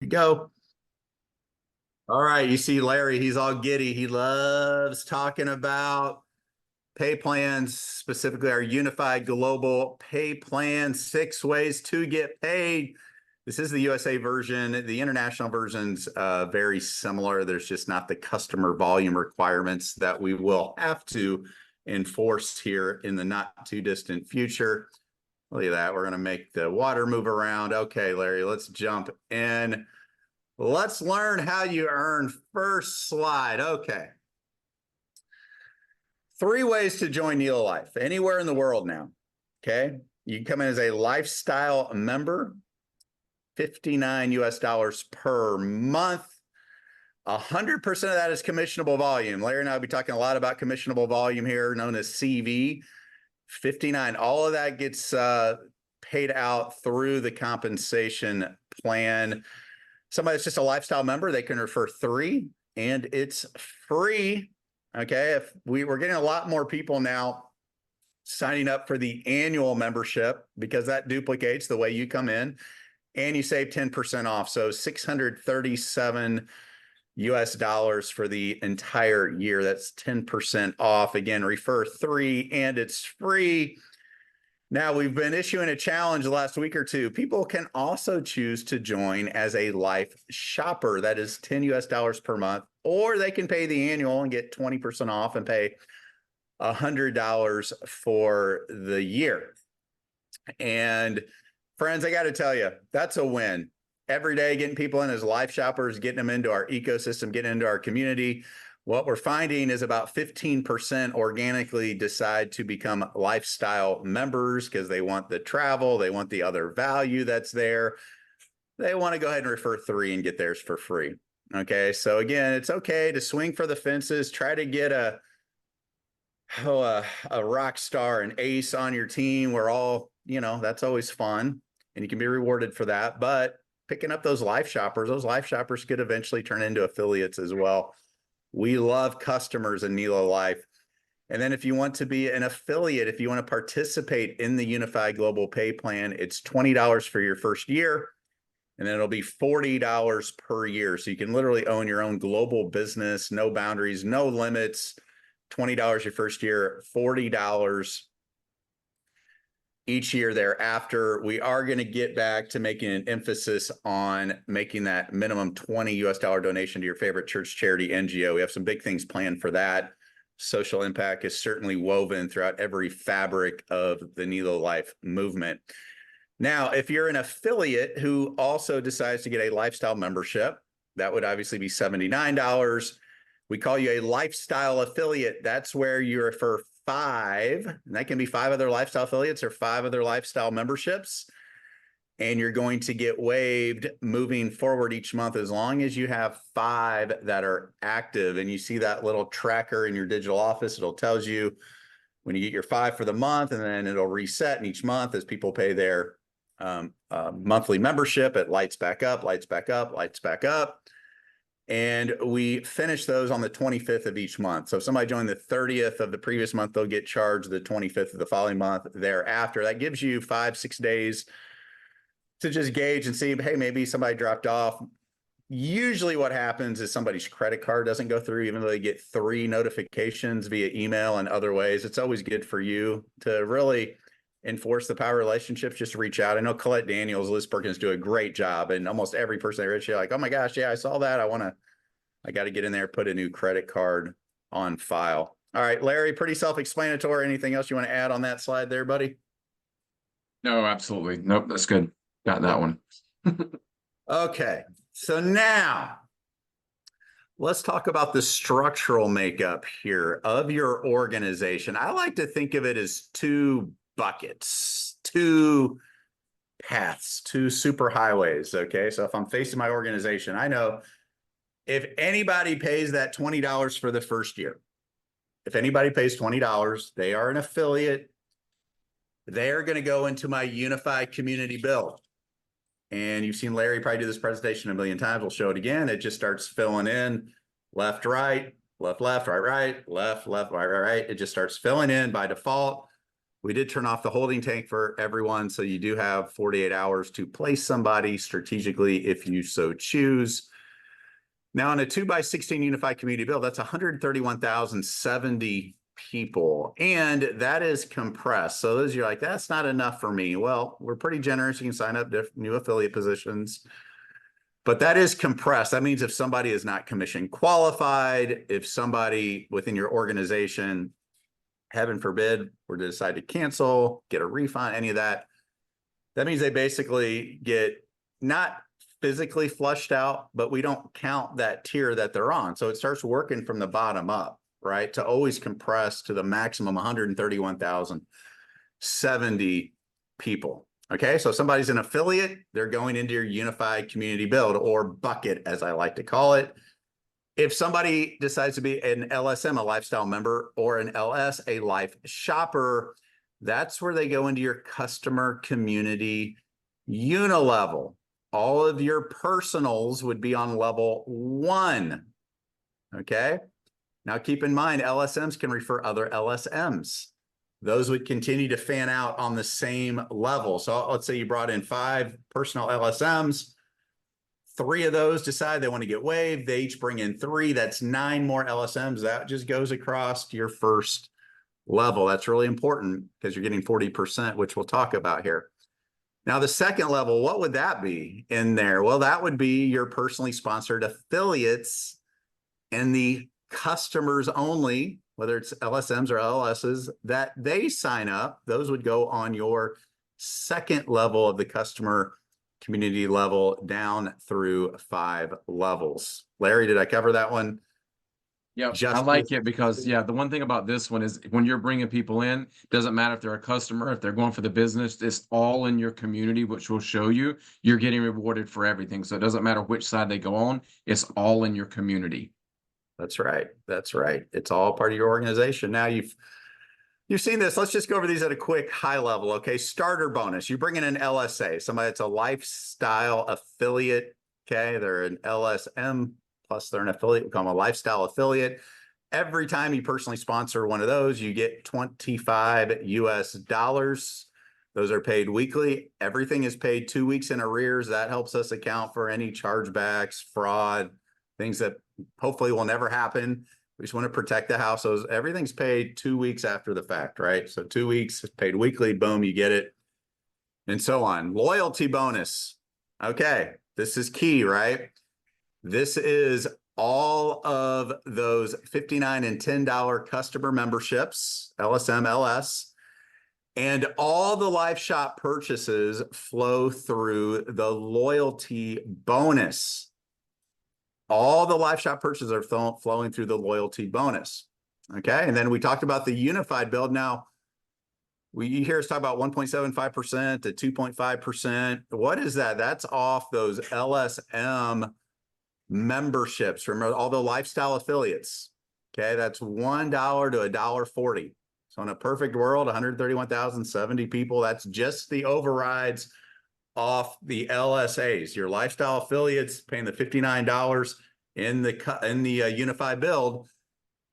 You go. All right, you see Larry, he's all giddy. He loves talking about pay plans, specifically our unified global pay plan, 6 ways to get paid. This is the USA version. The international version's very similar. There's just not the customer volume requirements that we will have to enforce here in the not too distant future. Look at that. We're going to make the water move around. Okay, Larry, let's jump in. Let's learn how you earn. First slide. Okay. 3 ways to join NELO Life anywhere in the world now. Okay. You can come in as a lifestyle member, $59 per month. 100% of that is commissionable volume. Larry and I will be talking a lot about commissionable volume here, known as CV. 59, all of that gets paid out through the compensation plan. Somebody that's just a lifestyle member, they can refer 3 and it's free. Okay. If we're getting a lot more people now signing up for the annual membership because that duplicates the way you come in and you save 10% off. So $637 for the entire year. That's 10% off. Again, refer 3 and it's free. Now, we've been issuing a challenge the last week or two. People can also choose to join as a life shopper. That is $10 per month, or they can pay the annual and get 20% off and pay $100 for the year. And friends, I got to tell you, that's a win. Every day, getting people in as life shoppers, getting them into our ecosystem, getting into our community. What we're finding is about 15% organically decide to become lifestyle members because they want the travel, they want the other value that's there. They want to go ahead and refer 3 and get theirs for free. Okay, so again, it's okay to swing for the fences, try to get a rock star, an ace on your team. We're all, that's always fun and you can be rewarded for that. But picking up those life shoppers could eventually turn into affiliates as well. We love customers in NELO Life. And then if you want to be an affiliate, if you want to participate in the Unified Global Pay Plan, it's $20 for your first year, and then it'll be $40 per year. So you can literally own your own global business, no boundaries, no limits, $20 your first year, $40 each year thereafter. We are going to get back to making an emphasis on making that minimum $20 donation to your favorite church, charity, NGO. We have some big things planned for that. Social impact is certainly woven throughout every fabric of the NELO Life movement. Now, if you're an affiliate who also decides to get a lifestyle membership, that would obviously be $79. We call you a lifestyle affiliate. That's where you refer 5, and that can be 5 other lifestyle affiliates or 5 other lifestyle memberships. And you're going to get waived moving forward each month as long as you have 5 that are active. And you see that little tracker in your digital office. It'll tells you when you get your 5 for the month, and then it'll reset in each month as people pay their monthly membership. It lights back up, lights back up, lights back up. And we finish those on the 25th of each month. So if somebody joined the 30th of the previous month, they'll get charged the 25th of the following month thereafter. That gives you 5-6 days to just gauge and see, hey, maybe somebody dropped off. Usually what happens is somebody's credit card doesn't go through, even though they get 3 notifications via email and other ways. It's always good for you to really enforce the power relationships. Just reach out. I know Colette Daniels, Liz Perkins do a great job, and almost every person they reach, you're like, oh my gosh, yeah, I saw that. I got to get in there, put a new credit card on file. All right, Larry, pretty self-explanatory. Anything else you want to add on that slide there, buddy? No, absolutely. Nope, that's good. Got that one. Okay, so now let's talk about the structural makeup here of your organization. I like to think of it as 2 buckets, 2 paths, 2 super highways. Okay, so if I'm facing my organization, I know if anybody pays that $20 for the first year, if anybody pays $20, they are an affiliate. They're going to go into my unified community bill. And you've seen Larry probably do this presentation a million times. We'll show it again. It just starts filling in left, right, left, left, right, right, left, left, right, right, right. It just starts filling in by default. We did turn off the holding tank for everyone, so you do have 48 hours to place somebody strategically if you so choose. Now, on a 2x16 unified community build, that's 131,070 people, and that is compressed. So those of you are like, that's not enough for me. Well, we're pretty generous. You can sign up new affiliate positions, but that is compressed. That means if somebody is not commission qualified, if somebody within your organization, heaven forbid, were to decide to cancel, get a refund, any of that, that means they basically get not physically flushed out, but we don't count that tier that they're on. So it starts working from the bottom up, right? To always compress to the maximum 131,070 people. Okay, so if somebody's an affiliate, they're going into your unified community build, or bucket, as I like to call it. If somebody decides to be an LSM, a lifestyle member, or an LS, a life shopper, that's where they go into your customer community unilevel. All of your personals would be on level 1. Okay. Now keep in mind, LSMs can refer other LSMs. Those would continue to fan out on the same level. So let's say you brought in 5 personal LSMs. 3 of those decide they want to get waived. They each bring in 3. That's 9 more LSMs. That just goes across to your first level. That's really important because you're getting 40%, which we'll talk about here. Now, the second level, what would that be in there? Well, that would be your personally sponsored affiliates and the customers only, whether it's LSMs or LSs, that they sign up. Those would go on your second level of the customer community level down through 5 levels. Larry, did I cover that one? Yeah, I like it because, the one thing about this one is when you're bringing people in, doesn't matter if they're a customer, if they're going for the business, it's all in your community, which will show you you're getting rewarded for everything. So it doesn't matter which side they go on, it's all in your community. That's right. That's right. It's all part of your organization. Now you've seen this. Let's just go over these at a quick high level. Okay. Starter bonus. You bring in an LSA, somebody that's a lifestyle affiliate. Okay. They're an LSM plus they're an affiliate. We call them a lifestyle affiliate. Every time you personally sponsor one of those, you get $25 US. Those are paid weekly. Everything is paid 2 weeks in arrears. That helps us account for any chargebacks, fraud, things that hopefully will never happen. We just want to protect the house. So everything's paid 2 weeks after the fact, right? So 2 weeks paid weekly, boom, you get it, and so on. Loyalty bonus. Okay, this is key, right? This is all of those $59 and $10 customer memberships, LSM, LS, and all the live shop purchases flow through the loyalty bonus. All the live shop purchases are flowing through the loyalty bonus. Okay. And then we talked about the unified build. Now, you hear us talk about 1.75% to 2.5%. What is that? That's off those LSM memberships. Remember all the lifestyle affiliates. Okay. That's $1 to $1.40. So in a perfect world, 131,070 people. That's just the overrides off the LSAs. Your lifestyle affiliates paying the $59 in the unified build.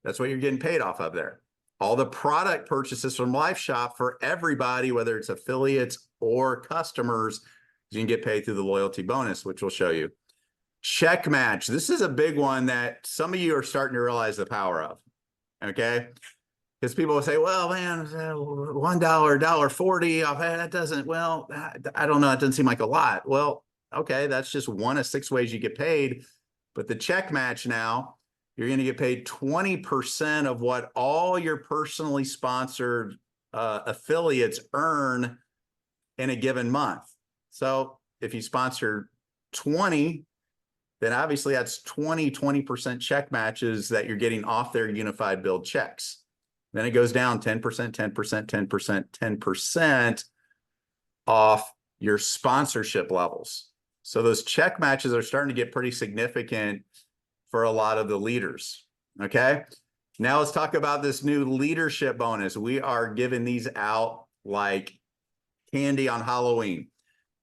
That's what you're getting paid off of there. All the product purchases from Life Shop for everybody, whether it's affiliates or customers, you can get paid through the loyalty bonus, which we'll show you. Check match. This is a big one that some of you are starting to realize the power of. Okay. Because people will say, well, man, $1, $1.40 off, that doesn't, well, I don't know, it doesn't seem like a lot. Well, okay, that's just one of 6 ways you get paid. But the check match now, you're going to get paid 20% of what all your personally sponsored affiliates earn in a given month. So if you sponsor 20, then obviously that's 20% check matches that you're getting off their unified build checks. Then it goes down 10%, 10%, 10%, 10% off your sponsorship levels. So those check matches are starting to get pretty significant for a lot of the leaders. Okay. Now let's talk about this new leadership bonus. We are giving these out like candy on Halloween.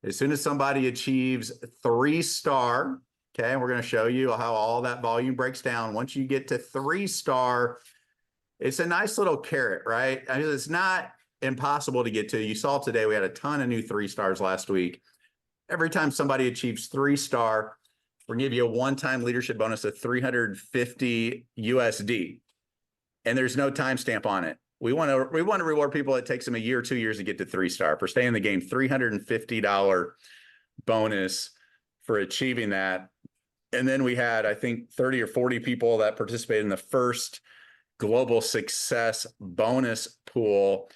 As soon as somebody achieves 3-star, okay, we're going to show you how all that volume breaks down. Once you get to 3-star, it's a nice little carrot, right? I mean, it's not impossible to get to. You saw today, we had a ton of new 3-stars last week. Every time somebody achieves 3-star, we're gonna give you a one-time leadership bonus of $350 USD. And there's no timestamp on it. We want to reward people. It takes them a year or 2 years to get to 3-star. For staying in the game, $350 bonus for achieving that. And then we had, I think, 30 or 40 people that participated in the first global success bonus pool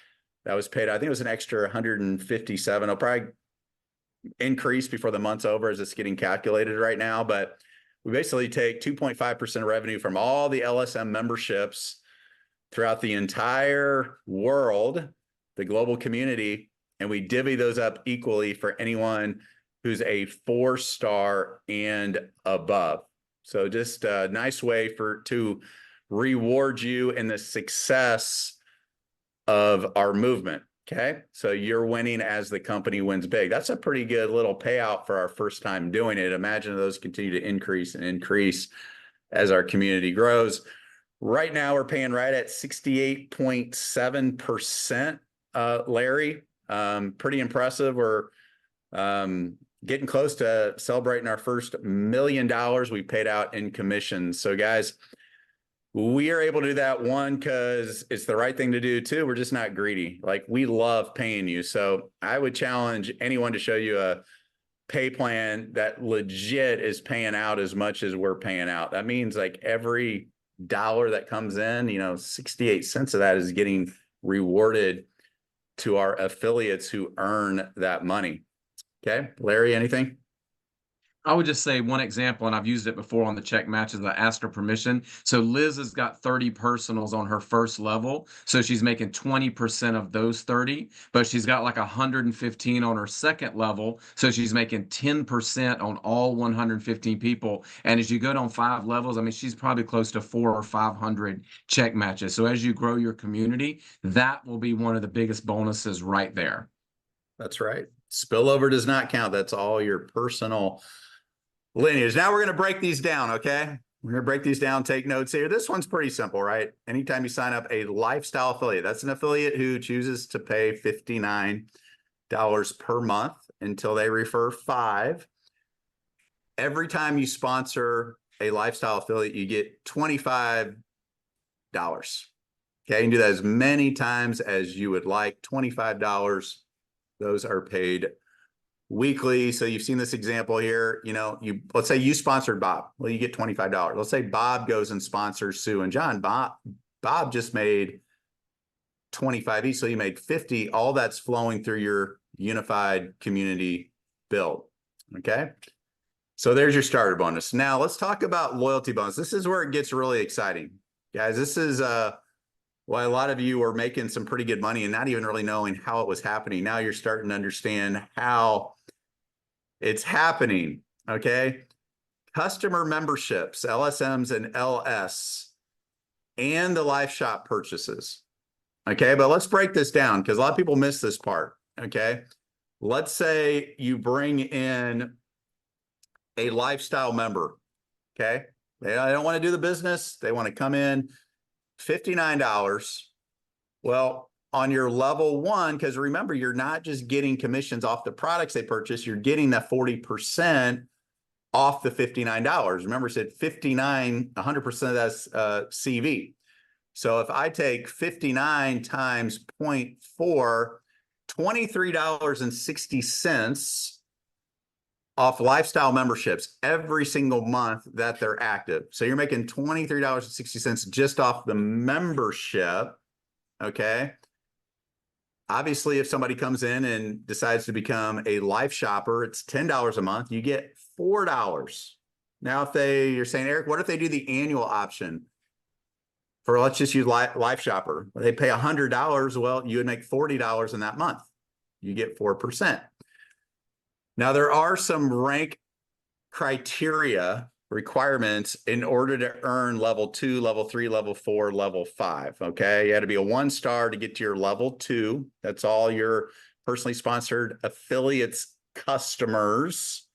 that was paid. I think it was an extra 157. It'll probably increase before the month's over as it's getting calculated right now. But we basically take 2.5% of revenue from all the LSM memberships throughout the entire world, the global community, and we divvy those up equally for anyone who's a 4-star and above. So just a nice way to reward you in the success of our movement. Okay. So you're winning as the company wins big. That's a pretty good little payout for our first time doing it. Imagine those continue to increase and increase as our community grows. Right now, we're paying right at 68.7%, Larry. Pretty impressive. We're getting close to celebrating our first $1 million we paid out in commissions. So guys, we are able to do that, one, because it's the right thing to do. Two, we're just not greedy. Like, we love paying you. So I would challenge anyone to show you a pay plan that legit is paying out as much as we're paying out. That means like every dollar that comes in, 68 cents of that is getting rewarded to our affiliates who earn that money. Okay, Larry, anything? I would just say one example, and I've used it before on the check matches. I asked her permission. So Liz has got 30 personals on her first level. So she's making 20% of those 30, but she's got like 115 on her second level. So she's making 10% on all 115 people. And as you go down 5 levels, I mean, she's probably close to 400 or 500 check matches. So as you grow your community, that will be one of the biggest bonuses right there. That's right. Spillover does not count. That's all your personal lineage. Now we're going to break these down, okay? We're going to break these down, take notes here. This one's pretty simple, right? Anytime you sign up a lifestyle affiliate, that's an affiliate who chooses to pay $59 per month until they refer 5. Every time you sponsor a lifestyle affiliate, you get $25. Okay, you can do that as many times as you would like. $25. Those are paid weekly. So you've seen this example here. Let's say you sponsored Bob. Well, you get $25. Let's say Bob goes and sponsors Sue and John. Bob just made 25 each, so you made 50. All that's flowing through your unified community build. Okay. So there's your starter bonus. Now let's talk about loyalty bonus. This is where it gets really exciting, guys. This is why a lot of you are making some pretty good money and not even really knowing how it was happening. Now you're starting to understand how it's happening. Okay. Customer memberships, LSMs and LS, and the Life Shop purchases. Okay. But let's break this down because a lot of people miss this part. Okay. Let's say you bring in a lifestyle member. Okay. They don't want to do the business. They want to come in. $59. Well, on your level 1, because remember, you're not just getting commissions off the products they purchase, you're getting that 40% off the $59. Remember, I said 59, 100% of that's CV. So if I take 59 times 0.4, $23.60 off lifestyle memberships every single month that they're active. So you're making $23.60 just off the membership. Okay. Obviously, if somebody comes in and decides to become a life shopper, it's $10 a month. You get $4. Now, you're saying, Eric, what if they do the annual option for, let's just use life shopper? They pay $100. Well, you would make $40 in that month. You get 4%. Now, there are some rank criteria requirements in order to earn level 2, level 3, level 4, level 5. Okay. You had to be a 1-star to get to your level 2. That's all your personally sponsored affiliates customers,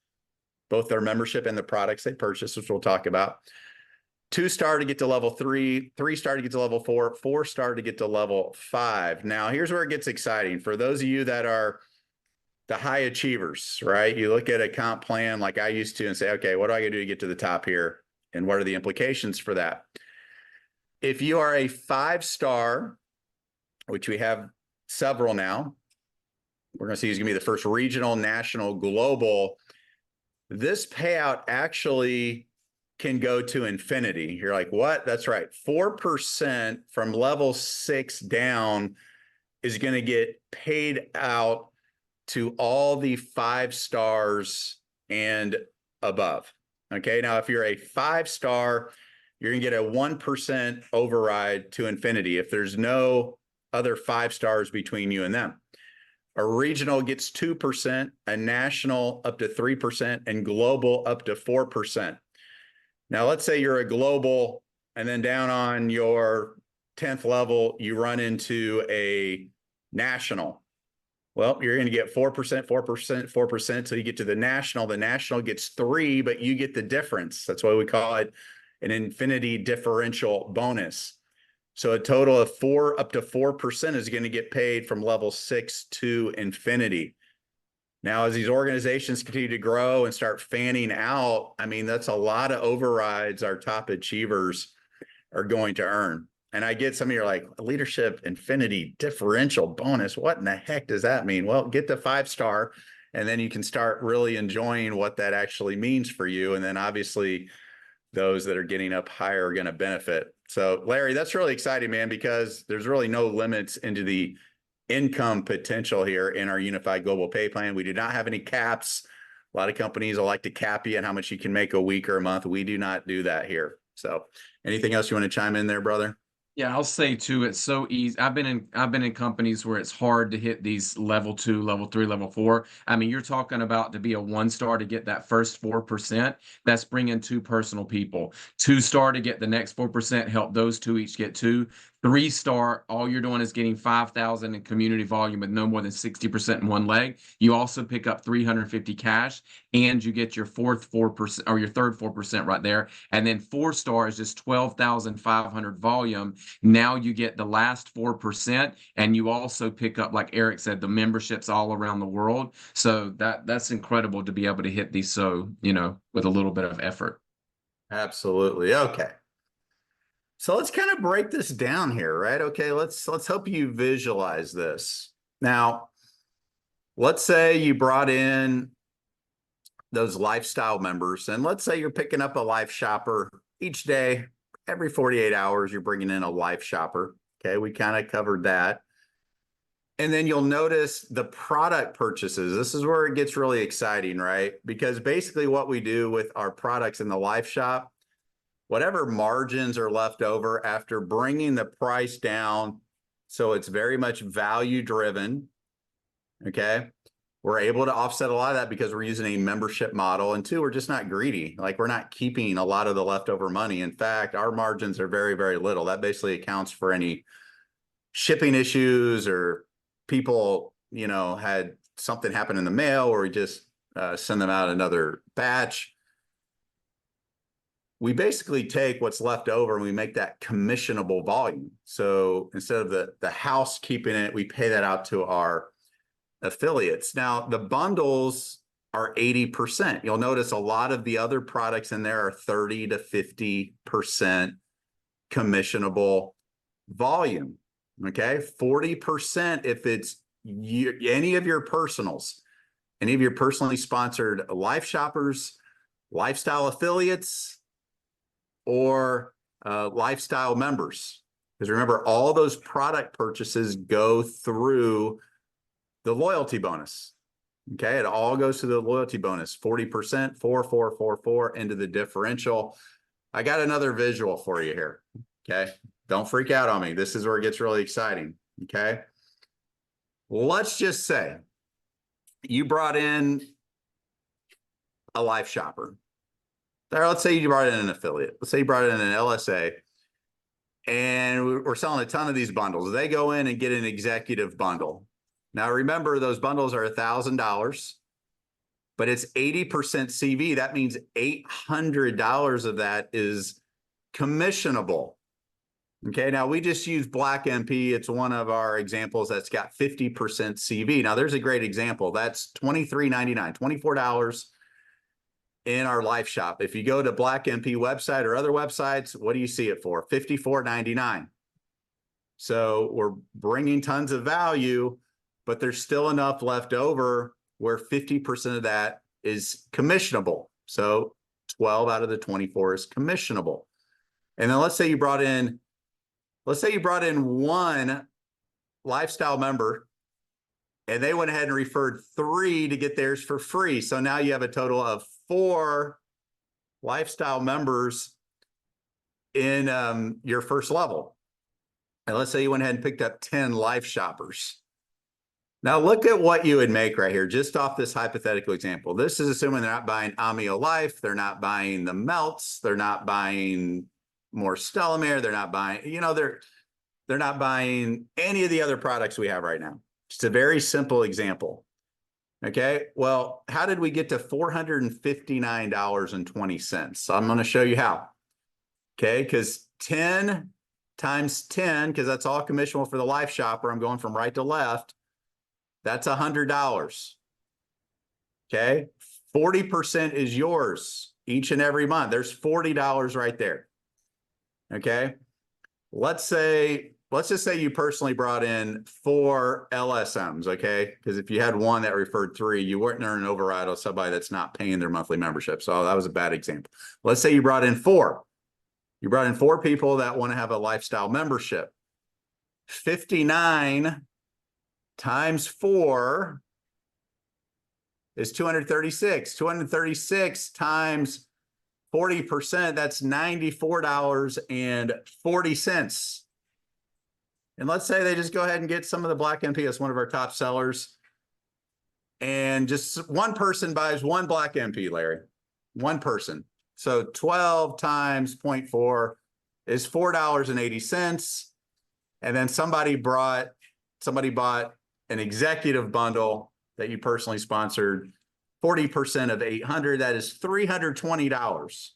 both their membership and the products they purchase, which we'll talk about. 2-star to get to level 3, 3-star to get to level 4, 4-star to get to level 5. Now, here's where it gets exciting. For those of you that are the high achievers, right? You look at a comp plan like I used to and say, okay, what do I gotta do to get to the top here? And what are the implications for that? If you are a 5-star, which we have several now, we're gonna see who's gonna be the first regional, national, global. This payout actually can go to infinity. You're like, what? That's right. 4% from level 6 down is going to get paid out to all the 5 stars and above. Okay. Now, if you're a 5-star, you're going to get a 1% override to infinity if there's no other 5 stars between you and them. A regional gets 2%, a national up to 3%, and global up to 4%. Now, let's say you're a global, and then down on your 10th level, you run into a national. Well, you're going to get 4%, 4%, 4% till you get to the national. The national gets 3, but you get the difference. That's why we call it an infinity differential bonus. So a total of 4 up to 4% is going to get paid from level 6 to infinity. Now, as these organizations continue to grow and start fanning out, I mean, that's a lot of overrides our top achievers are going to earn. And I get some of you are like, leadership infinity differential bonus. What in the heck does that mean? Well, get the 5-star, and then you can start really enjoying what that actually means for you. And then obviously those that are getting up higher are going to benefit. So Larry, that's really exciting, man, because there's really no limits into the income potential here in our unified global pay plan. We do not have any caps. A lot of companies will like to cap you and how much you can make a week or a month. We do not do that here. So anything else you want to chime in there, brother? Yeah, I'll say too, it's so easy. I've been in companies where it's hard to hit these level 2, level 3, level 4. I mean, you're talking about to be a 1-star to get that first 4%. That's bringing 2 personal people. 2-star to get the next 4%, help those 2 each get 2. 3-star, all you're doing is getting 5,000 in community volume with no more than 60% in one leg. You also pick up 350 cash, and you get your fourth 4% or your third 4% right there. And then 4-star is just 12,500 volume. Now you get the last 4%, and you also pick up, like Eric said, the memberships all around the world. So that's incredible to be able to hit these. So, with a little bit of effort. Absolutely. Okay. So let's kind of break this down here, right? Okay, let's help you visualize this. Now, let's say you brought in those lifestyle members, and let's say you're picking up a life shopper each day. Every 48 hours, you're bringing in a life shopper. Okay, we kind of covered that. And then you'll notice the product purchases. This is where it gets really exciting, right? Because basically what we do with our products in the life shop, whatever margins are left over after bringing the price down, so it's very much value driven, okay? We're able to offset a lot of that because we're using a membership model. And 2, we're just not greedy. Like, we're not keeping a lot of the leftover money. In fact, our margins are very, very little. That basically accounts for any shipping issues or people, had something happen in the mail, or we just send them out another batch. We basically take what's left over and we make that commissionable volume. So instead of the house keeping it, we pay that out to our affiliates. Now, the bundles are 80%. You'll notice a lot of the other products in there are 30 to 50% commissionable volume. Okay, 40% if it's any of your personals, any of your personally sponsored life shoppers, lifestyle affiliates, or lifestyle members. Because remember, all those product purchases go through the loyalty bonus. Okay, it all goes to the loyalty bonus. 40%, 4, 4, 4, 4 into the differential. I got another visual for you here. Okay, don't freak out on me. This is where it gets really exciting. Okay, let's just say you brought in a life shopper. Or let's say you brought in an affiliate. Let's say you brought in an LSA, and we're selling a ton of these bundles. They go in and get an executive bundle. Now, remember, those bundles are $1,000, but it's 80% CV. That means $800 of that is commissionable. Okay, now we just use Black MP. It's one of our examples that's got 50% CV. Now there's a great example. That's $23.99, $24 in our life shop. If you go to Black MP website or other websites, what do you see it for? $54.99. So we're bringing tons of value, but there's still enough left over where 50% of that is commissionable. So 12 out of the 24 is commissionable. And then let's say you brought in one lifestyle member and they went ahead and referred 3 to get theirs for free. So now you have a total of 4 lifestyle members in your first level. And let's say you went ahead and picked up 10 life shoppers. Now look at what you would make right here, just off this hypothetical example. This is assuming they're not buying NELO Life, they're not buying the melts, they're not buying more Stellamere, they're not buying, they're not buying any of the other products we have right now. Just a very simple example. Okay, well, how did we get to $459.20? So I'm going to show you how. Okay, because 10 times 10, because that's all commissionable for the life shopper, I'm going from right to left, that's $100. Okay, 40% is yours each and every month. There's $40 right there. Okay, let's just say you personally brought in 4 LSMs, okay? Because if you had one that referred 3, you weren't earning an override on somebody that's not paying their monthly membership. So that was a bad example. Let's say you brought in 4. You brought in 4 people that want to have a lifestyle membership. 59 times 4 is 236. 236 times 40%, that's $94.40. And let's say they just go ahead and get some of the Black MP as one of our top sellers. And just one person buys one Black MP, Larry. One person. So 12 times 0.4 is $4.80. And then somebody bought an executive bundle that you personally sponsored, 40% of 800, that is $320.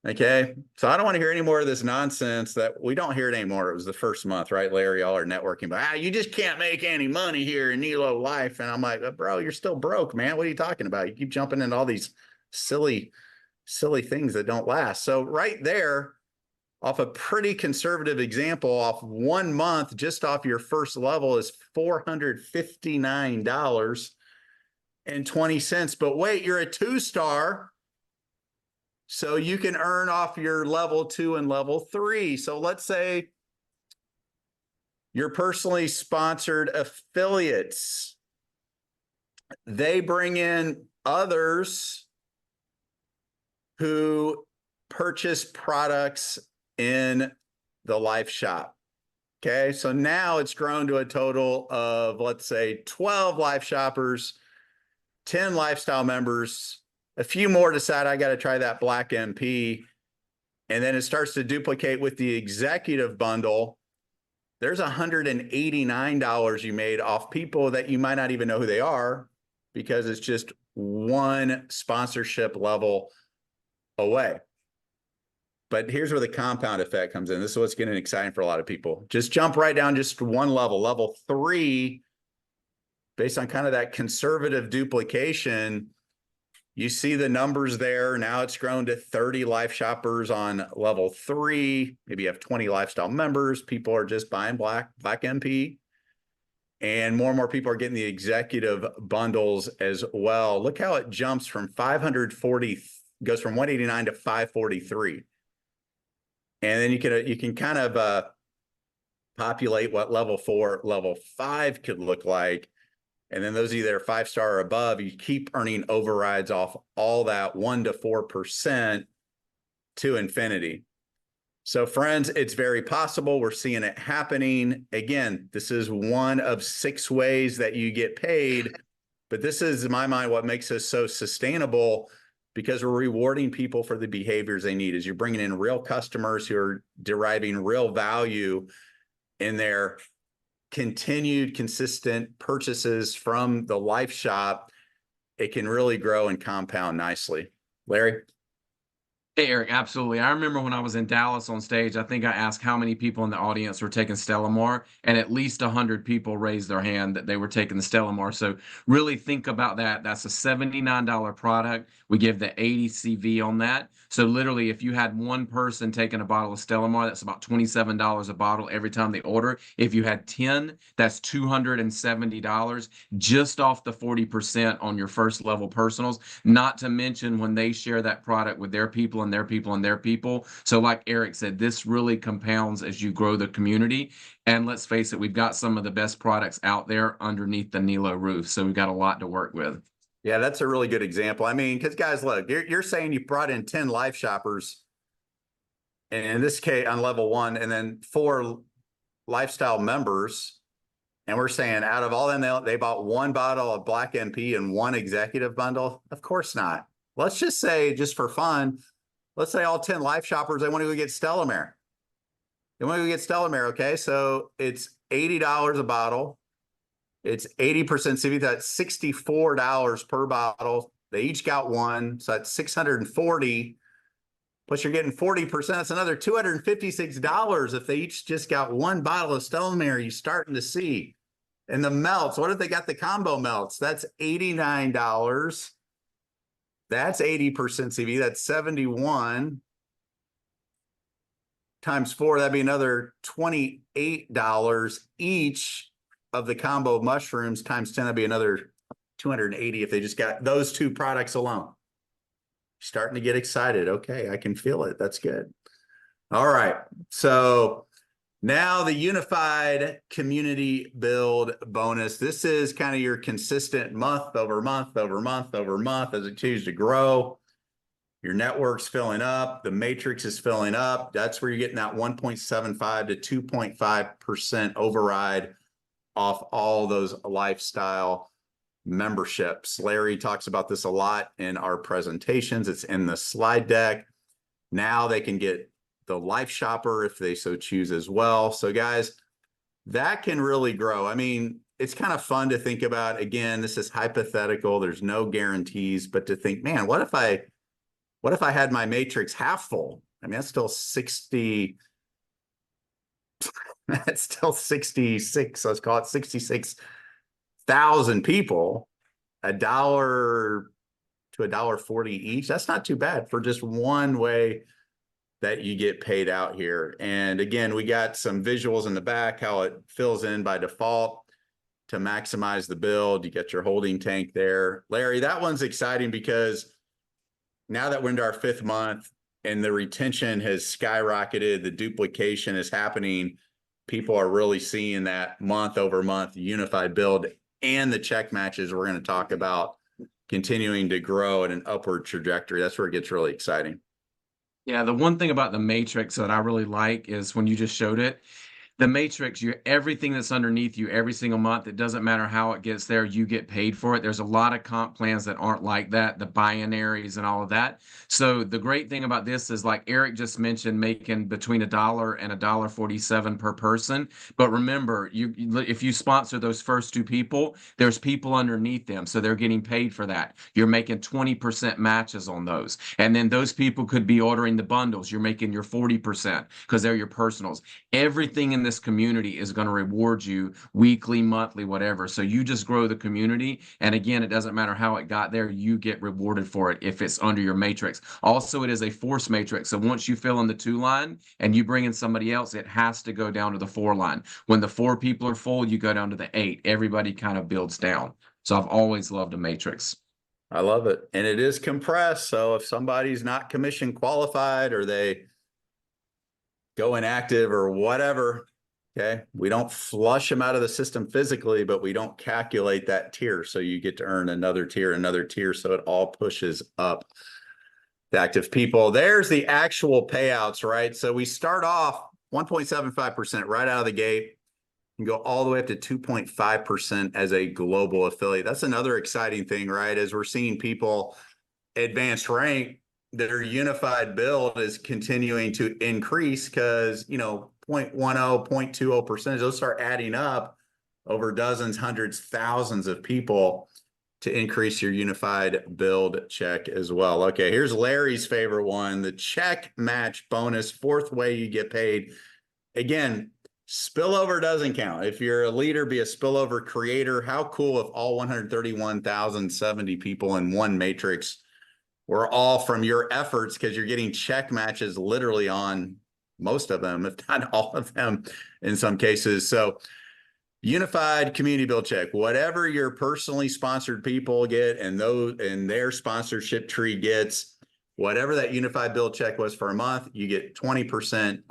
Okay, so I don't want to hear any more of this nonsense that we don't hear it anymore. It was the first month, right, Larry? All are networking, but you just can't make any money here in NELO Life. And I'm like, bro, you're still broke, man. What are you talking about? You keep jumping into all these silly things that don't last. So right there, off a pretty conservative example, off 1 month, just off your first level is $459.20. But wait, you're a 2-star. So you can earn off your level 2 and level 3. So let's say your personally sponsored affiliates. They bring in others who purchase products in the life shop. Okay, so now it's grown to a total of, let's say, 12 life shoppers, 10 lifestyle members, a few more decide I got to try that Black MP, and then it starts to duplicate with the executive bundle. There's $189 you made off people that you might not even know who they are because it's just one sponsorship level away. But here's where the compound effect comes in. This is what's getting exciting for a lot of people. Just jump right down just one level, level 3, based on kind of that conservative duplication. You see the numbers there. Now it's grown to 30 life shoppers on level 3. Maybe you have 20 lifestyle members. People are just buying Black MP. And more people are getting the executive bundles as well. Look how it jumps from 540, goes from 189 to 543. And then you can kind of populate what level 4, level 5 could look like. And then those either 5-star or above, you keep earning overrides off all that 1 to 4% to infinity. So friends, it's very possible. We're seeing it happening. Again, this is one of 6 ways that you get paid, but this is, in my mind, what makes us so sustainable, because we're rewarding people for the behaviors they need. As you're bringing in real customers who are deriving real value in their continued consistent purchases from the life shop, it can really grow and compound nicely. Larry? Hey, Eric, absolutely. I remember when I was in Dallas on stage, I think I asked how many people in the audience were taking Stellamar, and at least 100 people raised their hand that they were taking the Stellamar. So really think about that. That's a $79 product. We give the 80 CV on that. So literally, if you had one person taking a bottle of Stellamar, that's about $27 a bottle every time they order. If you had 10, that's $270 just off the 40% on your first level personals, not to mention when they share that product with their people and their people and their people. So like Eric said, this really compounds as you grow the community. And let's face it, we've got some of the best products out there underneath the Nelo roof. So we've got a lot to work with. Yeah, that's a really good example. I mean, because guys, look, you're saying you brought in 10 life shoppers, and in this case on level 1, and then 4 lifestyle members. And we're saying out of all them, they bought 1 bottle of Black MP and 1 executive bundle. Of course not. Let's just say, just for fun, let's say all 10 life shoppers, they want to go get Stellamar. They want to go get Stellamar, okay? So it's $80 a bottle. It's 80% CV. That's $64 per bottle. They each got 1, so that's $640. Plus you're getting 40%. That's another $256 if they each just got 1 bottle of Stellamar. You're starting to see. And the melts, what if they got the combo melts? That's $89. That's 80% CV. That's 71 times 4. That'd be another $28 each of the combo mushrooms times 10. That'd be another 280 if they just got those 2 products alone. Starting to get excited. Okay, I can feel it. That's good. All right. So now the unified community build bonus. This is kind of your consistent month over month over month over month as it continues to grow. Your network's filling up. The matrix is filling up. That's where you're getting that 1.75 to 2.5% override off all those lifestyle memberships. Larry talks about this a lot in our presentations. It's in the slide deck. Now they can get the Life Shopper if they so choose as well. So guys, that can really grow. I mean, it's kind of fun to think about. Again, this is hypothetical. There's no guarantees, but to think, man, what if I had my matrix half full? I mean, that's still 60. That's still 66. Let's call it 66,000 people, $1 to $1.40 each. That's not too bad for just one way that you get paid out here. And again, we got some visuals in the back, how it fills in by default to maximize the build. You get your holding tank there. Larry, that one's exciting because now that we're into our 5th month and the retention has skyrocketed, the duplication is happening. People are really seeing that month over month unified build, and the check matches we're going to talk about continuing to grow at an upward trajectory. That's where it gets really exciting. Yeah, the one thing about the matrix that I really like is when you just showed it, the matrix, everything that's underneath you every single month, it doesn't matter how it gets there, you get paid for it. There's a lot of comp plans that aren't like that, the binaries and all of that. So the great thing about this is, like Eric just mentioned, making between $1 and $1.47 per person. But remember, if you sponsor those first 2 people, there's people underneath them, so they're getting paid for that. You're making 20% matches on those, and then those people could be ordering the bundles. You're making your 40% because they're your personals. Everything in this community is going to reward you weekly, monthly, whatever. So you just grow the community. And again, it doesn't matter how it got there, you get rewarded for it if it's under your matrix. Also, it is a force matrix. So once you fill in the 2 line and you bring in somebody else, it has to go down to the 4 line. When the 4 people are full, you go down to the 8. Everybody kind of builds down. So I've always loved a matrix. I love it. And it is compressed. So if somebody's not commission qualified or they go inactive or whatever, okay, we don't flush them out of the system physically, but we don't calculate that tier. So you get to earn another tier, so it all pushes up the active people. There's the actual payouts, right? So we start off 1.75% right out of the gate and go all the way up to 2.5% as a global affiliate. That's another exciting thing, right? As we're seeing people advance rank, their unified build is continuing to increase because, 0.10, 0.20%, those start adding up over dozens, hundreds, thousands of people to increase your unified build check as well. Okay, here's Larry's favorite one, the check match bonus, fourth way you get paid. Again, spillover doesn't count. If you're a leader, be a spillover creator. How cool if all 131,070 people in one matrix were all from your efforts, because you're getting check matches literally on most of them, if not all of them in some cases. So unified community build check, whatever your personally sponsored people get and those and their sponsorship tree gets, whatever that unified build check was for a month, you get 20%,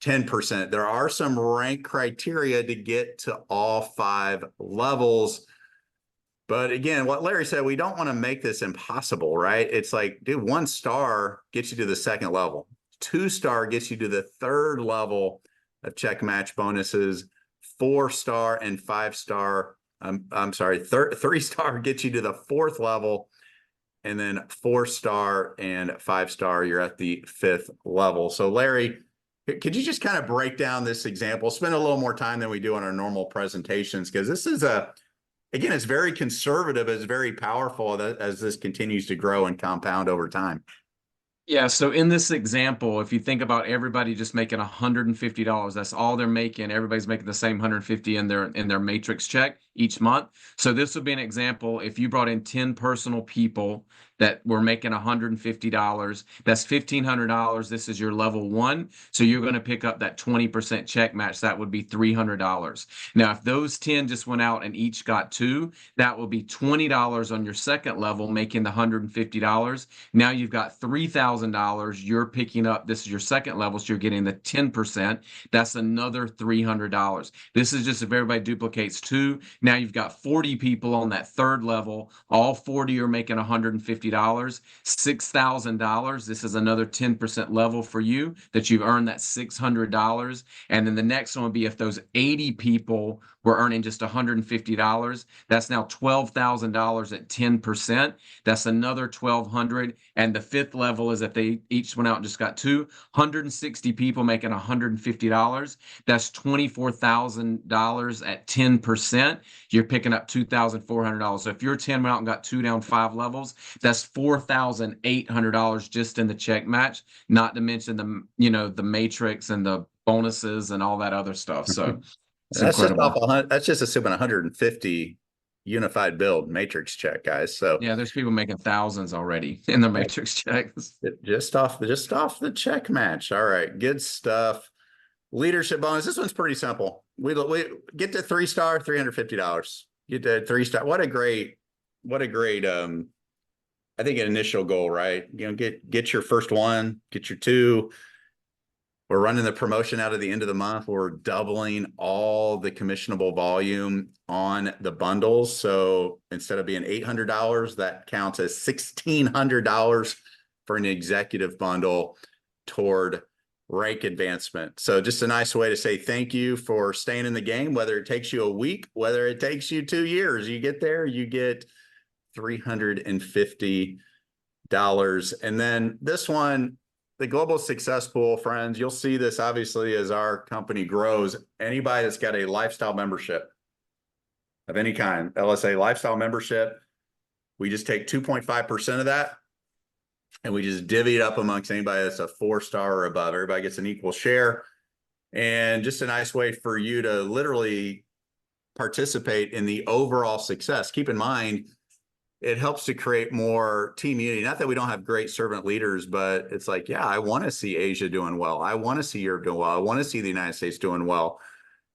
10%. There are some rank criteria to get to all 5 levels. But again, what Larry said, we don't want to make this impossible, right? It's like, dude, 1 star gets you to the 2nd level. 2 star gets you to the 3rd level of check match bonuses. 4 star and 5 star, I'm sorry, 3 star gets you to the 4th level. And then 4 star and 5 star, you're at the 5th level. So Larry, could you just kind of break down this example, spend a little more time than we do on our normal presentations? Because this is again, it's very conservative, it's very powerful as this continues to grow and compound over time. Yeah, so in this example, if you think about everybody just making $150, that's all they're making. Everybody's making the same 150 in their matrix check each month. So this would be an example. If you brought in 10 personal people that were making $150, that's $1,500. This is your level 1. So you're going to pick up that 20% check match. That would be $300. Now, if those 10 just went out and each got 2, that will be $20 on your 2nd level, making the $150. Now you've got $3,000 you're picking up. This is your 2nd level, so you're getting the 10%. That's another $300. This is just if everybody duplicates 2. Now you've got 40 people on that 3rd level. All 40 are making $150. $6,000. This is another 10% level for you that you've earned that $600. And then the next one would be if those 80 people were earning just $150. That's now $12,000 at 10%. That's another $1,200. And the 5th level is if they each went out and just got 260 people making $150. That's $24,000 at 10%. You're picking up $2,400. So if your 10 went out and got 2 down 5 levels, that's $4,800 just in the check match, not to mention the matrix and the bonuses and all that other stuff. So it's incredible. That's just assuming 150 unified build matrix check, guys. So yeah, there's people making thousands already in their matrix checks. Just off the check match. All right, good stuff. Leadership bonus. This one's pretty simple. We get to 3 star, $350. Get to 3 star. What a great I think an initial goal, right? Get your first 1, get your 2. We're running the promotion out of the end of the month. We're doubling all the commissionable volume on the bundles. So instead of being $800, that counts as $1,600 for an executive bundle toward rank advancement. So just a nice way to say thank you for staying in the game, whether it takes you a week, whether it takes you 2 years. You get there, you get $350. And then this one, the Global Success Pool, friends, you'll see this obviously as our company grows. Anybody that's got a lifestyle membership of any kind, LSA lifestyle membership, we just take 2.5% of that and we just divvy it up amongst anybody that's a 4 star or above. Everybody gets an equal share. And just a nice way for you to literally participate in the overall success. Keep in mind, it helps to create more team unity. Not that we don't have great servant leaders, but it's like, yeah, I want to see Asia doing well. I want to see Europe doing well. I want to see the United States doing well,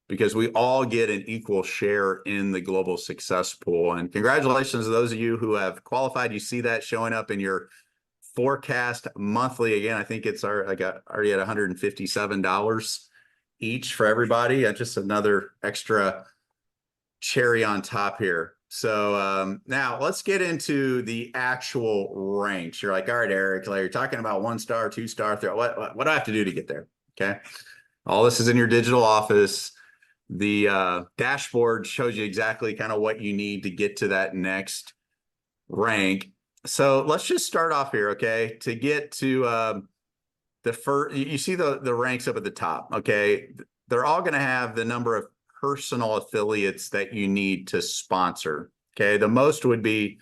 because we all get an equal share in the global success pool. And congratulations to those of you who have qualified. You see that showing up in your forecast monthly. Again, I think it's already at $157 each for everybody. That's just another extra cherry on top here. So now let's get into the actual ranks. You're like, all right, Eric, you're talking about 1 star, 2 star, 3. What do I have to do to get there? Okay. All this is in your digital office. The dashboard shows you exactly kind of what you need to get to that next rank. So let's just start off here. Okay. To get to the first, you see the ranks up at the top. Okay. They're all going to have the number of personal affiliates that you need to sponsor. Okay. The most would be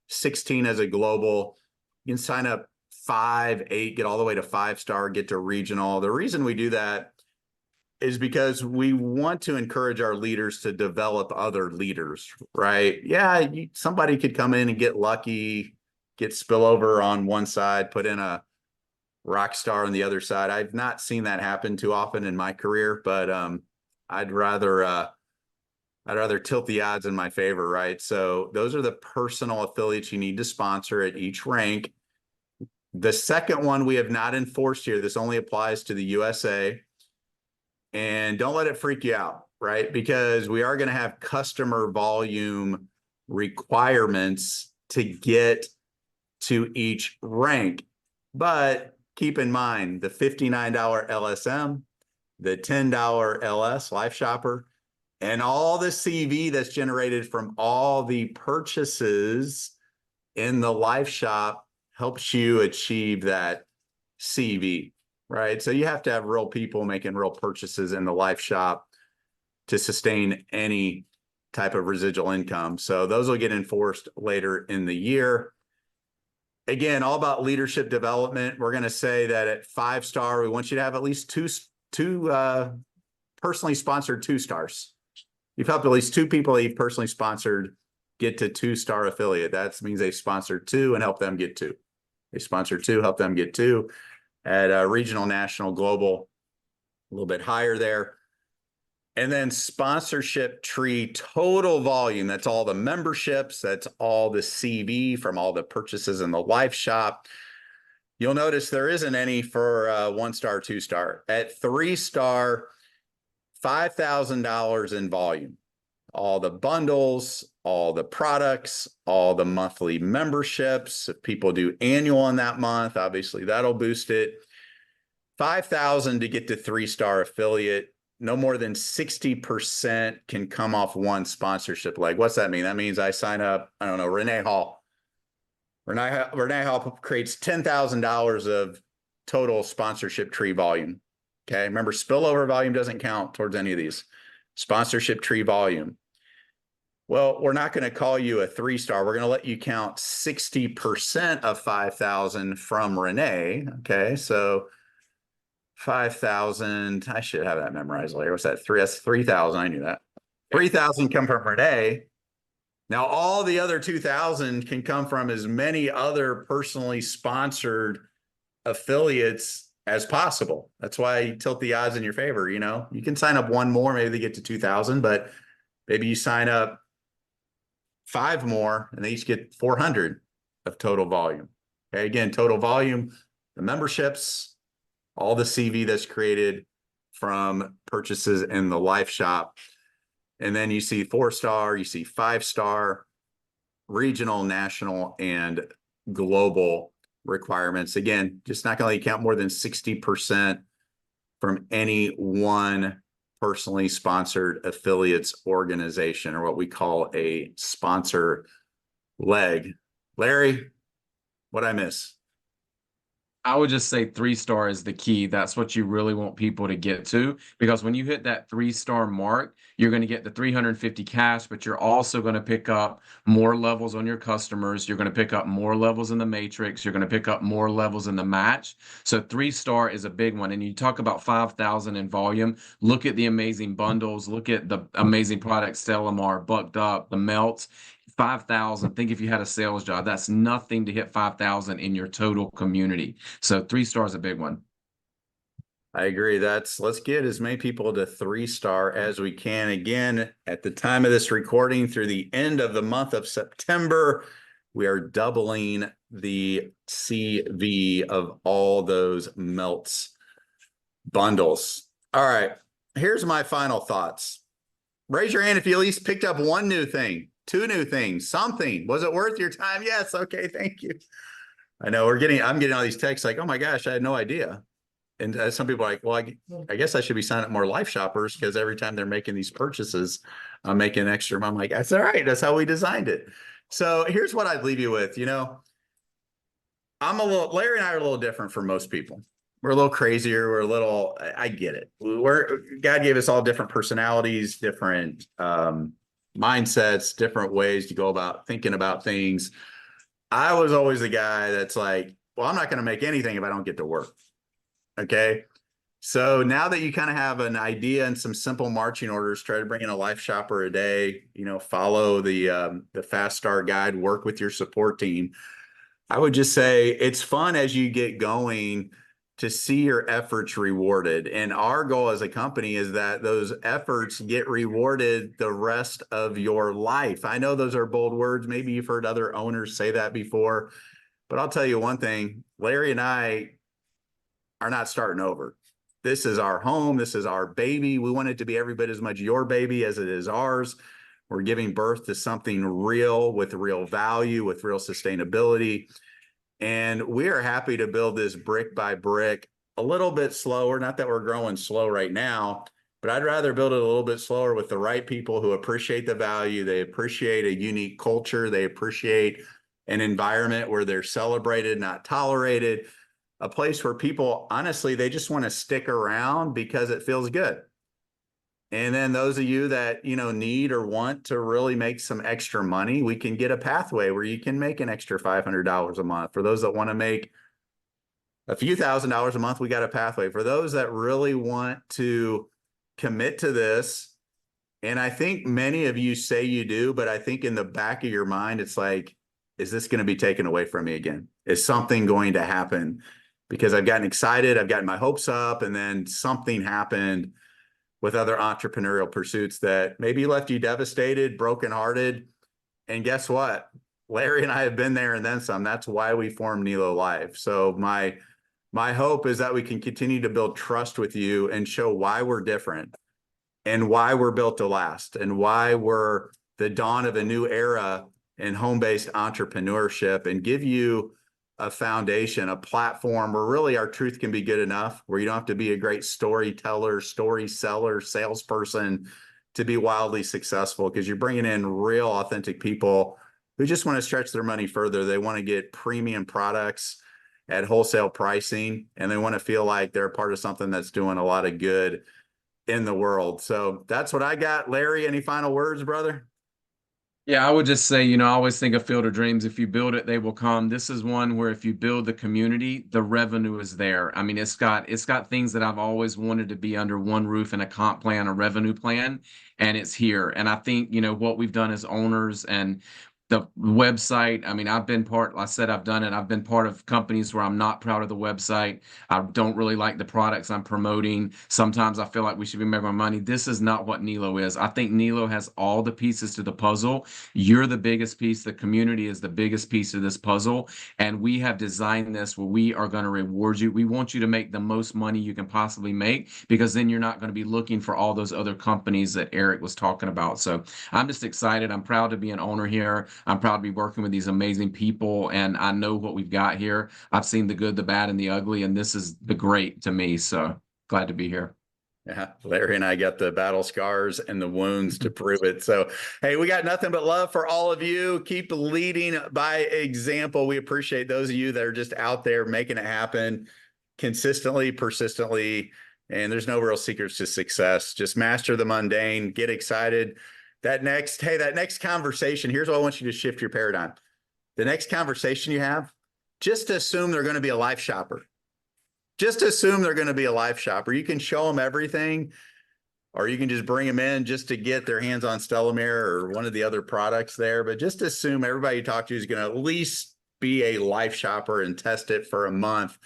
16 as a global. You can sign up 5, 8, get all the way to 5-star, get to regional. The reason we do that is because we want to encourage our leaders to develop other leaders, right? Yeah, somebody could come in and get lucky, get spillover on one side, put in a rock star on the other side. I've not seen that happen too often in my career, but I'd rather tilt the odds in my favor, right? So those are the personal affiliates you need to sponsor at each rank. The second one we have not enforced here. This only applies to the USA. And don't let it freak you out, right? Because we are going to have customer volume requirements to get to each rank. But keep in mind the $59 LSM, the $10 LS Life Shopper, and all the CV that's generated from all the purchases in the Life Shop helps you achieve that CV. Right. So you have to have real people making real purchases in the Life Shop to sustain any type of residual income. So those will get enforced later in the year. Again, all about leadership development. We're going to say that at 5-star, we want you to have at least two personally sponsored 2-stars. You've helped at least 2 people that you've personally sponsored get to 2-star affiliate. That means they sponsored 2 and help them get 2. They sponsored 2, help them get 2. At regional, national, global, a little bit higher there. And then sponsorship tree total volume. That's all the memberships. That's all the CV from all the purchases in the Life Shop. You'll notice there isn't any for 1-star, 2-star. At 3-star, $5,000 in volume. All the bundles, all the products, all the monthly memberships. If people do annual in that month, obviously that'll boost it. 5,000 to get to 3-star affiliate. No more than 60% can come off one sponsorship leg. What's that mean? That means I sign up, I don't know, Renee Hall. Renee Hall creates $10,000 of total sponsorship tree volume. Okay. Remember, spillover volume doesn't count towards any of these. Sponsorship tree volume. Well, we're not going to call you a 3-star. We're going to let you count 60% of 5,000 from Renee. Okay. So 5,000, I should have that memorized later. What's that? That's 3,000. I knew that. 3,000 come from Renee. Now, all the other 2,000 can come from as many other personally sponsored affiliates as possible. That's why you tilt the odds in your favor. You know, you can sign up one more, maybe they get to 2,000, but maybe you sign up 5 more and they each get 400 of total volume. Okay. Again, total volume, the memberships, all the CV that's created from purchases in the Life Shop. And then you see 4-star, you see 5-star, regional, national, and global requirements. Again, just not going to let you count more than 60% from any one personally sponsored affiliates organization, or what we call a sponsor leg. Larry, what'd I miss? I would just say 3-star is the key. That's what you really want people to get to, because when you hit that 3-star mark, you're going to get the 350 cash, but you're also going to pick up more levels on your customers. You're going to pick up more levels in the matrix. You're going to pick up more levels in the match. So 3-star is a big one. And you talk about 5,000 in volume. Look at the amazing bundles. Look at the amazing products, Stellamar, Bucked Up, the Melts. 5,000. Think if you had a sales job, that's nothing to hit 5,000 in your total community. So 3-star is a big one. I agree. Let's get as many people to 3-star as we can. Again, at the time of this recording through the end of the month of September, we are doubling the CV of all those Melts bundles. All right. Here's my final thoughts. Raise your hand if you at least picked up one new thing, 2 new things, something. Was it worth your time? Yes. Okay. Thank you. I know I'm getting all these texts like, oh my gosh, I had no idea. And some people are like, well, I guess I should be signing up more Life Shoppers, because every time they're making these purchases, I'm making extra. I'm like, that's all right. That's how we designed it. So here's what I'd leave you with. You know, Larry and I are a little different from most people. We're a little crazier. I get it. God gave us all different personalities, different mindsets, different ways to go about thinking about things. I was always the guy that's like, well, I'm not going to make anything if I don't get to work. Okay. So now that you kind of have an idea and some simple marching orders, try to bring in a life shopper a day, follow the fast start guide, work with your support team. I would just say it's fun as you get going to see your efforts rewarded. And our goal as a company is that those efforts get rewarded the rest of your life. I know those are bold words. Maybe you've heard other owners say that before, but I'll tell you one thing, Larry and I are not starting over. This is our home. This is our baby. We want it to be every bit as much your baby as it is ours. We're giving birth to something real with real value, with real sustainability. And we are happy to build this brick by brick, a little bit slower. Not that we're growing slow right now, but I'd rather build it a little bit slower with the right people who appreciate the value. They appreciate a unique culture. They appreciate an environment where they're celebrated, not tolerated. A place where people, honestly, they just want to stick around because it feels good. And then those of you that, need or want to really make some extra money, we can get a pathway where you can make an extra $500 a month. For those that want to make a few $1,000s a month, we got a pathway. For those that really want to commit to this, and I think many of you say you do, but I think in the back of your mind, it's like, is this going to be taken away from me again? Is something going to happen? Because I've gotten excited, I've gotten my hopes up, and then something happened with other entrepreneurial pursuits that maybe left you devastated, brokenhearted. And guess what? Larry and I have been there and then some. That's why we formed NELO Life. So my hope is that we can continue to build trust with you and show why we're different and why we're built to last and why we're the dawn of a new era in home-based entrepreneurship, and give you a foundation, a platform where really our truth can be good enough, where you don't have to be a great storyteller, story seller, salesperson to be wildly successful, because you're bringing in real, authentic people who just want to stretch their money further. They want to get premium products at wholesale pricing, and they want to feel like they're a part of something that's doing a lot of good in the world. So that's what I got. Larry, any final words, brother? Yeah, I would just say, I always think of Field of Dreams. If you build it, they will come. This is one where if you build the community, the revenue is there. I mean, it's got things that I've always wanted to be under one roof, and a comp plan, a revenue plan, and it's here. And I think, what we've done as owners and the website, I mean, I've been part of companies where I'm not proud of the website. I don't really like the products I'm promoting. Sometimes I feel like we should be making more money. This is not what NELO is. I think NELO has all the pieces to the puzzle. You're the biggest piece. The community is the biggest piece of this puzzle. And we have designed this where we are going to reward you. We want you to make the most money you can possibly make, because then you're not going to be looking for all those other companies that Eric was talking about. So I'm just excited. I'm proud to be an owner here. I'm proud to be working with these amazing people, and I know what we've got here. I've seen the good, the bad, and the ugly, and this is the great to me. So glad to be here. Yeah, Larry and I got the battle scars and the wounds to prove it. So, hey, we got nothing but love for all of you. Keep leading by example. We appreciate those of you that are just out there making it happen consistently, persistently, and there's no real secrets to success. Just master the mundane, get excited. That next conversation, here's what I want you to shift your paradigm. The next conversation you have, just assume they're going to be a life shopper. Just assume they're going to be a life shopper. You can show them everything, or you can just bring them in just to get their hands on Stellamere or one of the other products there. But just assume everybody you talk to is going to at least be a life shopper and test it for a month,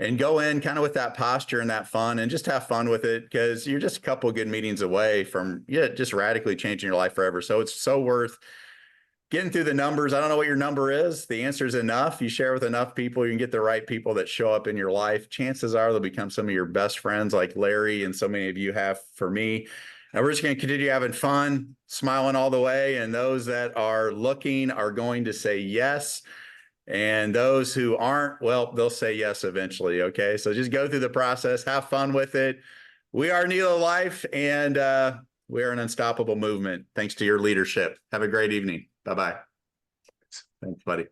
and go in kind of with that posture and that fun, and just have fun with it, because you're just a couple of good meetings away from just radically changing your life forever. So it's so worth getting through the numbers. I don't know what your number is. The answer is enough. You share with enough people, you can get the right people that show up in your life. Chances are they'll become some of your best friends, like Larry and so many of you have for me. And we're just going to continue having fun, smiling all the way. And those that are looking are going to say yes. And those who aren't, well, they'll say yes eventually. Okay. So just go through the process, have fun with it. We are NELO Life, and we are an unstoppable movement. Thanks to your leadership. Have a great evening. Bye-bye. Thanks, buddy.